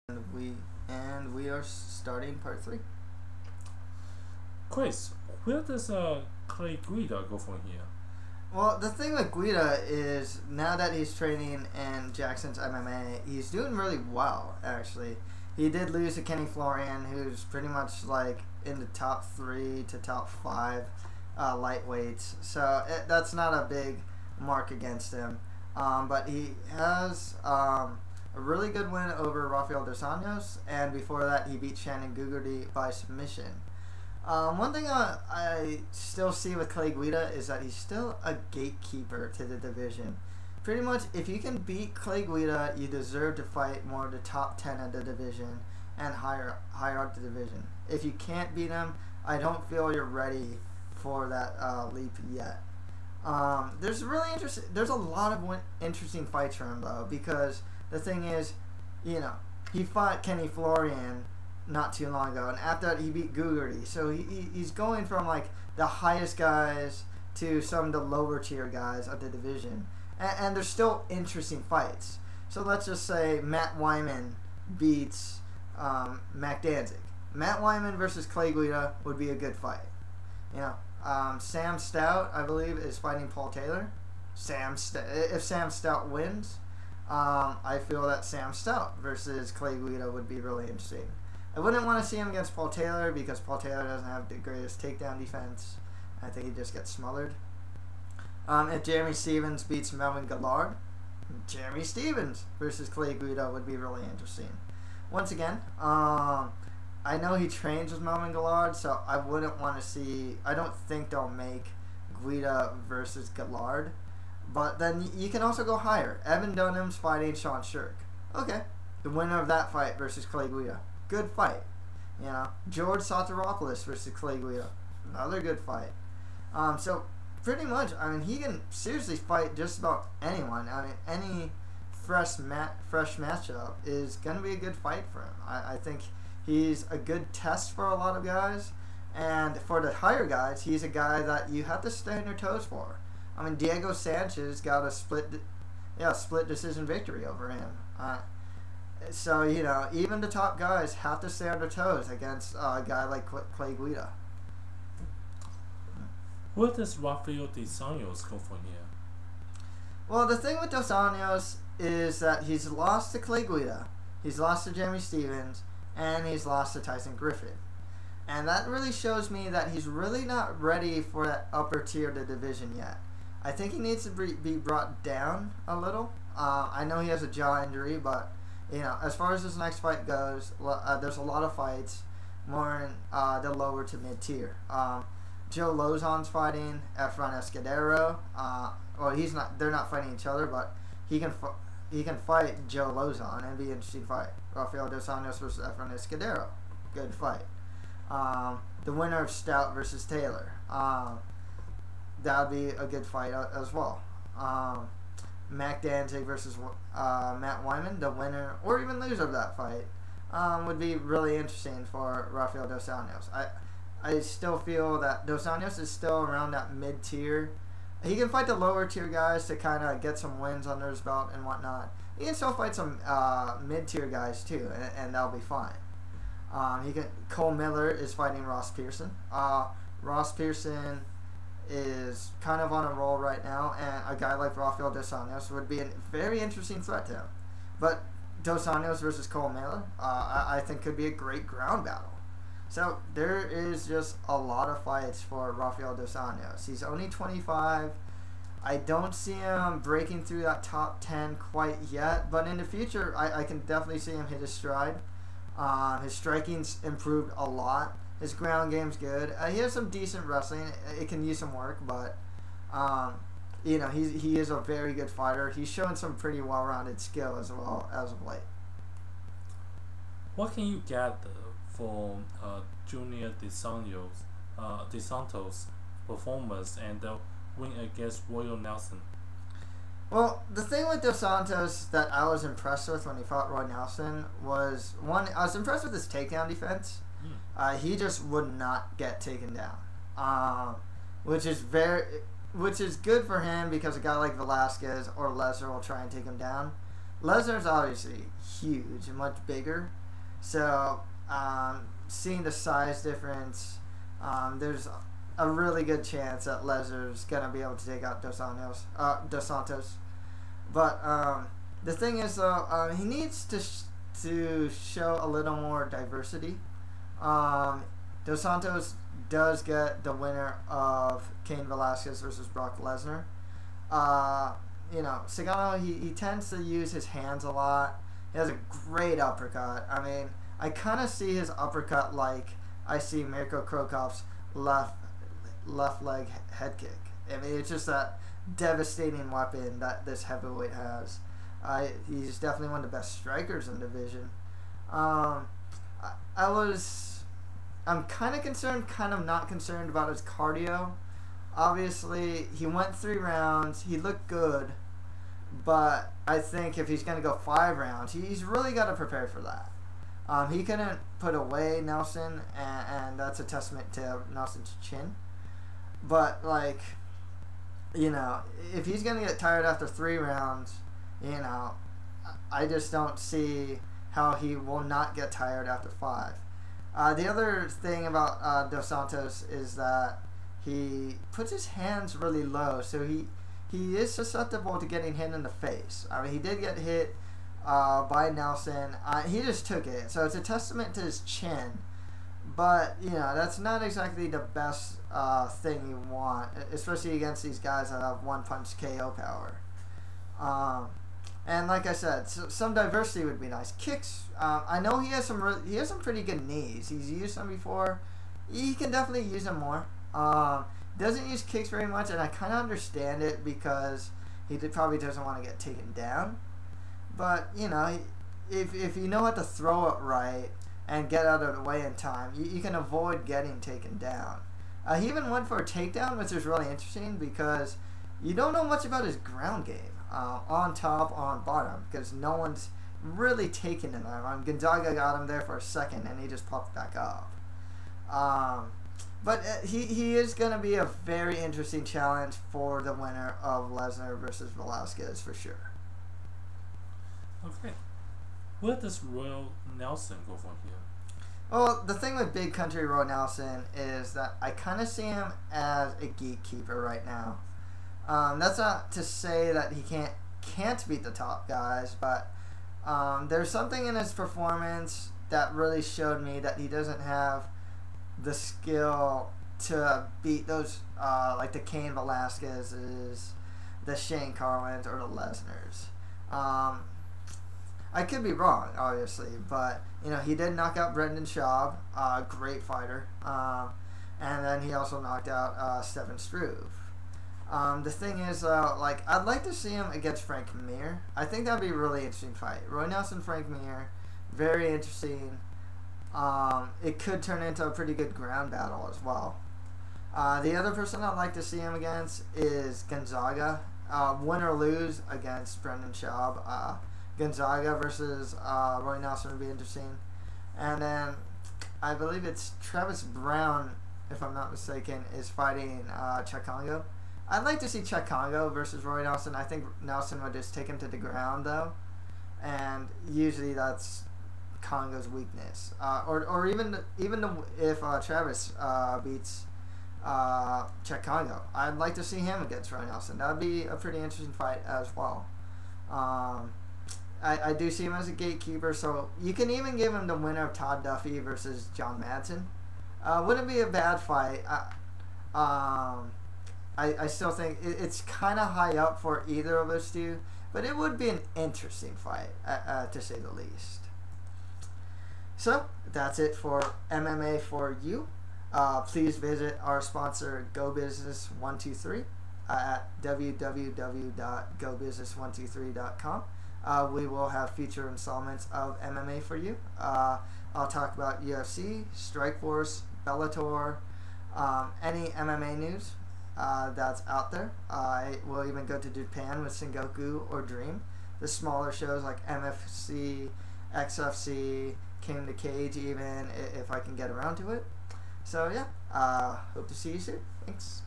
And we are starting part 3. Chris, where does Clay Guida go from here? Well, the thing with Guida is now that he's training in Jackson's MMA, he's doing really well, actually. He did lose to Kenny Florian, who's pretty much like in the top 3 to top 5 lightweights. So that's not a big mark against him. But he has a really good win over Rafael dos Anjos, and before that he beat Shannon Gugarty by submission. One thing I still see with Clay Guida is that he's still a gatekeeper to the division. Pretty much, if you can beat Clay Guida, you deserve to fight more of the top 10 of the division and higher up the division. If you can't beat him, I don't feel you're ready for that leap yet. There's a lot of interesting fights for him though, because the thing is, he fought Kenny Florian not too long ago, and after that he beat Gugarty. So he's going from like the highest guys to some of the lower tier guys of the division, and there's still interesting fights. So let's just say Matt Wyman beats Mac Danzig. Matt Wyman versus Clay Guida would be a good fight. Sam Stout, I believe, is fighting Paul Taylor. If Sam Stout wins, I feel that Sam Stout versus Clay Guida would be really interesting. I wouldn't want to see him against Paul Taylor because Paul Taylor doesn't have the greatest takedown defense. I think he just gets smothered. If Jeremy Stephens beats Melvin Gillard, Jeremy Stephens versus Clay Guida would be really interesting. Once again, I know he trains with Melvin Gillard, so I wouldn't want to see. I don't think they'll make Guida versus Gillard. But then you can also go higher. Evan Dunham's fighting Sean Shirk. Okay, the winner of that fight versus Clay Guida. Good fight. George Soteropoulos versus Clay Guida. Another good fight. So pretty much, he can seriously fight just about anyone. Any fresh matchup is going to be a good fight for him. I think he's a good test for a lot of guys. And for the higher guys, he's a guy that you have to stay on your toes for. Diego Sanchez got a split decision victory over him. So, even the top guys have to stay on their toes against a guy like Clay Guida. Where does Rafael dos Anjos go from here? Well, the thing with dos Anjos is that he's lost to Clay Guida, he's lost to Jeremy Stephens, and he's lost to Tyson Griffin. And that really shows me that he's really not ready for that upper tier of the division yet. I think he needs to be brought down a little. I know he has a jaw injury, but as far as his next fight goes, there's a lot of fights more in the lower to mid tier. Joe Lozon's fighting Efrain Escudero. They're not fighting each other, but he can fight Joe Lozon and be an interesting fight. Rafael dos Anjos versus Efrain Escudero, good fight. The winner of Stout versus Taylor. That would be a good fight as well. Mac Danzig versus Matt Wyman, the winner or even loser of that fight, would be really interesting for Rafael dos Anjos. I still feel that dos Anjos is still around that mid-tier. He can fight the lower tier guys to kind of get some wins under his belt and whatnot. He can still fight some mid-tier guys too, and that'll be fine. Cole Miller is fighting Ross Pearson. Ross Pearson is kind of on a roll right now, and a guy like Rafael dos Anjos would be a very interesting threat to him. But dos Anjos versus Cole Miller, I think could be a great ground battle. So there is just a lot of fights for Rafael dos Anjos. He's only 25. I don't see him breaking through that top 10 quite yet, but in the future, I can definitely see him hit his stride. His striking's improved a lot. His ground game's good. He has some decent wrestling. It can use some work, but he is a very good fighter. He's showing some pretty well-rounded skill as well as of late. What can you get from Junior dos Santos' performance and the win against Royal Nelson? Well, the thing with dos Santos that I was impressed with when he fought Roy Nelson was, one, I was impressed with his takedown defense. He just would not get taken down, which is good for him because a guy like Velasquez or Lesnar will try and take him down. Lesnar's obviously huge and much bigger, so seeing the size difference, there's a really good chance that Lesnar's gonna be able to take out Dos Santos. But the thing is, though, he needs to show a little more diversity. Dos Santos does get the winner of Cain Velasquez versus Brock Lesnar. Cigano, he tends to use his hands a lot. He has a great uppercut. I mean, I kind of see his uppercut like I see Mirko Krokov's left leg head kick. I mean, it's just that devastating weapon that this heavyweight has. He's definitely one of the best strikers in the division. I'm kind of concerned, kind of not concerned about his cardio. Obviously, he went 3 rounds. He looked good. But I think if he's going to go 5 rounds, he's really got to prepare for that. He couldn't put away Nelson, and that's a testament to Nelson's chin. But, if he's going to get tired after 3 rounds, I just don't see how he will not get tired after 5. The other thing about Dos Santos is that he puts his hands really low, so he is susceptible to getting hit in the face. I mean, he did get hit by Nelson. He just took it, so it's a testament to his chin. But, that's not exactly the best thing you want, especially against these guys that have one-punch KO power. And like I said, some diversity would be nice. Kicks, I know he has some pretty good knees. He's used them before. He can definitely use them more. Doesn't use kicks very much, and I kind of understand it because he probably doesn't want to get taken down. But, if you know how to throw it right and get out of the way in time, you can avoid getting taken down. He even went for a takedown, which is really interesting because you don't know much about his ground game. On top, on bottom, because no one's really taken him. Gonzaga got him there for a second, and he just popped back up. But he is going to be a very interesting challenge for the winner of Lesnar versus Velasquez for sure. Okay. Where does Royal Nelson go from here? Well, the thing with Big Country Roy Nelson is that I kind of see him as a gatekeeper right now. That's not to say that he can't beat the top guys, but there's something in his performance that really showed me that he doesn't have the skill to beat those like the Cain Velasquez's, the Shane Carlins, or the Lesnars. I could be wrong, obviously, but he did knock out Brendan Schaub, great fighter, and then he also knocked out Stefan Struve. The thing is, I'd like to see him against Frank Mir. I think that'd be a really interesting fight. Roy Nelson, Frank Mir, very interesting. It could turn into a pretty good ground battle as well. The other person I'd like to see him against is Gonzaga. Win or lose against Brendan Schaub. Gonzaga versus Roy Nelson would be interesting. And then I believe it's Travis Brown, if I'm not mistaken, is fighting Cheick Kongo. I'd like to see Cheick Kongo versus Roy Nelson. I think Nelson would just take him to the ground, though. And usually that's Kongo's weakness. Or even if Travis beats Cheick Kongo, I'd like to see him against Roy Nelson. That would be a pretty interesting fight as well. I do see him as a gatekeeper, so you can even give him the winner of Todd Duffy versus John Madsen. Wouldn't be a bad fight. I still think it's kind of high up for either of us two, but it would be an interesting fight, to say the least. So, that's it for MMA for you. Please visit our sponsor, GoBusiness123, at www.gobusiness123.com. We will have future installments of MMA for you. I'll talk about UFC, Strikeforce, Bellator, any MMA news that's out there. I will even go to Japan with Sengoku or Dream. The smaller shows like MFC, XFC, King the Cage even, if I can get around to it. So yeah, hope to see you soon. Thanks.